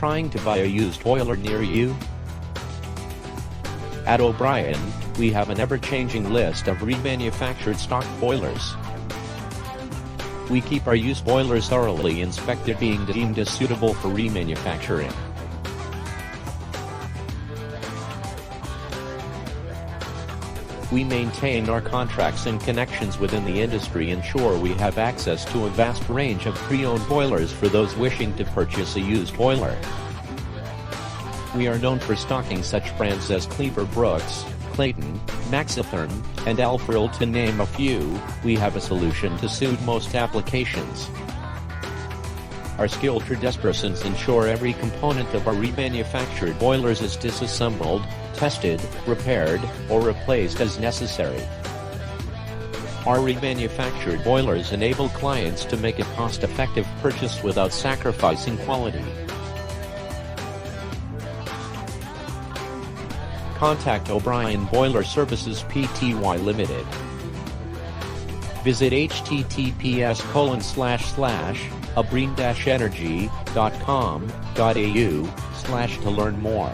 trying to buy a used boiler near you? At O'Brien, we have an ever-changing list of remanufactured stock boilers. We keep our used boilers thoroughly inspected, being deemed as suitable for remanufacturing. We maintain our contracts and connections within the industry, ensure we have access to a vast range of pre-owned boilers for those wishing to purchase a used boiler. We are known for stocking such brands as Cleaver Brooks, Clayton, Maxitherm, and Alfril, to name a few. We have a solution to suit most applications. Our skilled persons ensure every component of our remanufactured boilers is disassembled, tested, repaired, or replaced as necessary. Our remanufactured boilers enable clients to make a cost-effective purchase without sacrificing quality. Contact O'Brien Boiler Services Pty Limited. Visit https://abreen-energy.com.au/ to learn more.